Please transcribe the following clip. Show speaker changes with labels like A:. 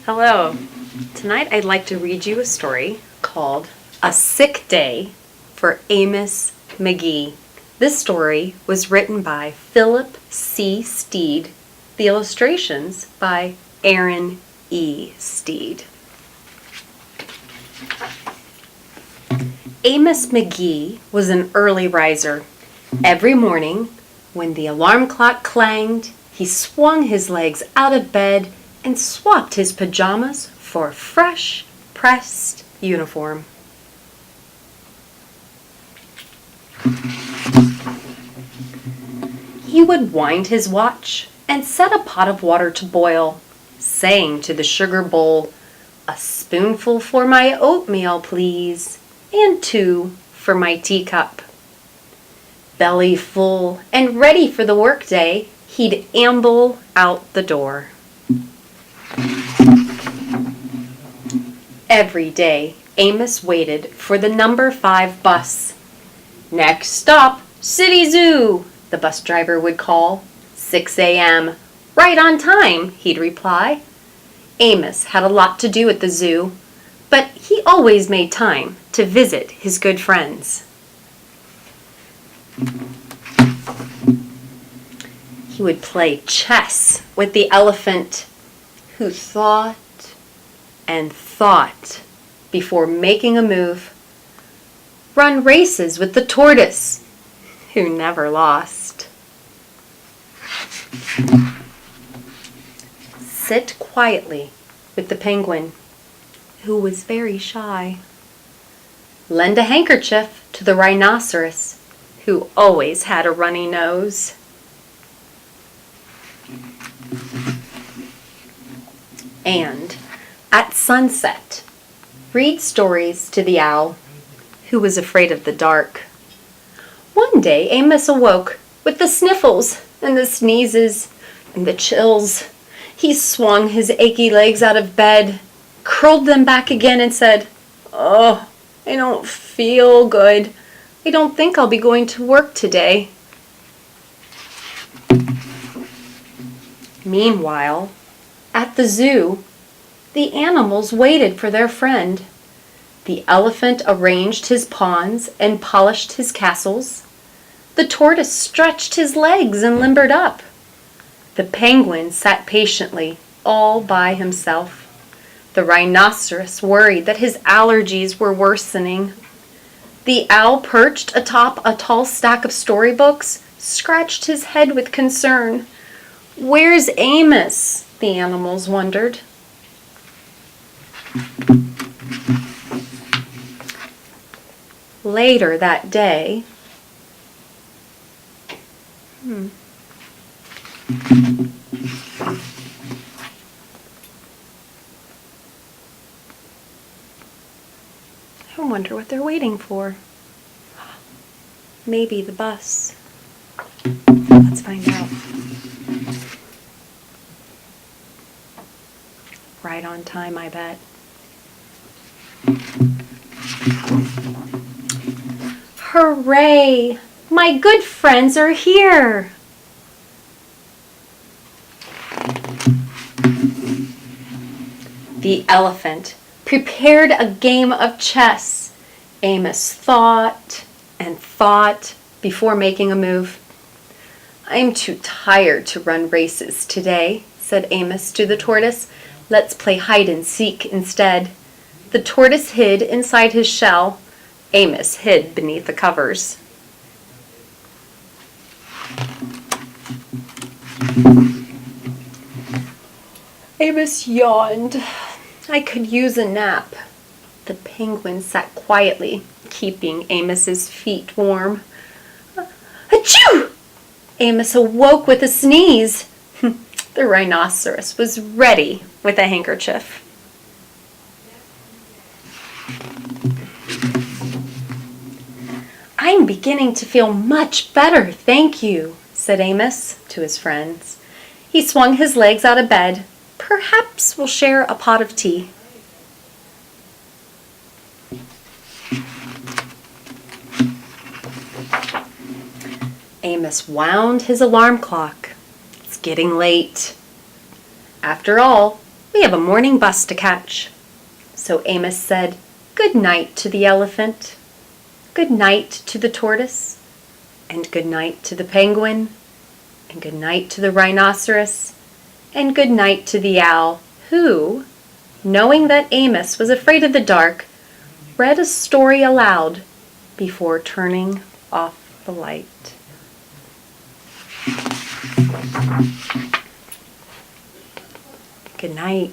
A: Hello. Tonight I'd like to read you a story called A Sick Day for Amos McGee. This story was written by Philip C. Steed. The illustrations by Aaron E. Steed. Amos McGee was an early riser. Every morning, when the alarm clock clanged, he swung his legs out of bed and swapped his pajamas for a fresh, pressed uniform. He would wind his watch and set a pot of water to boil, saying to the sugar bowl, "A spoonful for my oatmeal, please, and 2 for my teacup." Belly full and ready for the workday, he'd amble out the door. Every day, Amos waited for the number 5 bus. "Next stop, City Zoo," the bus driver would call. 6 a.m. "Right on time," he'd reply. Amos had a lot to do at the zoo, but he always made time to visit his good friends. He would play chess with the elephant, who thought and thought before making a move. Run races with the tortoise, who never lost. Sit quietly with the penguin, who was very shy. Lend a handkerchief to the rhinoceros, who always had a runny nose. And at sunset, read stories to the owl, who was afraid of the dark. One day Amos awoke with the sniffles and the sneezes and the chills. He swung his achy legs out of bed, curled them back again and said, "Oh, I don't feel good. I don't think I'll be going to work today." Meanwhile, at the zoo, the animals waited for their friend. The elephant arranged his pawns and polished his castles. The tortoise stretched his legs and limbered up. The penguin sat patiently, all by himself. The rhinoceros worried that his allergies were worsening. The owl, perched atop a tall stack of storybooks, scratched his head with concern. "Where's Amos?" the animals wondered. Later that day, I wonder what they're waiting for. Maybe the bus. Let's find out. Right on time, I bet. Hooray! My good friends are here! The elephant prepared a game of chess. Amos thought and thought before making a move. "I'm too tired to run races today," said Amos to the tortoise. "Let's play hide and seek instead." The tortoise hid inside his shell. Amos hid beneath the covers. Amos yawned. "I could use a nap." The penguin sat quietly, keeping Amos's feet warm. Achoo! Amos awoke with a sneeze. The rhinoceros was ready with a handkerchief. "I'm beginning to feel much better, thank you," said Amos to his friends. He swung his legs out of bed. "Perhaps we'll share a pot of tea." Amos wound his alarm clock. It's getting late. After all, We have a morning bus to catch." So Amos said, "Good night" to the elephant, "Good night" to the tortoise, and "Good night" to the penguin, and "Good night" to the rhinoceros, and "Good night" to the owl, who, knowing that Amos was afraid of the dark, read a story aloud before turning off the light. Good night.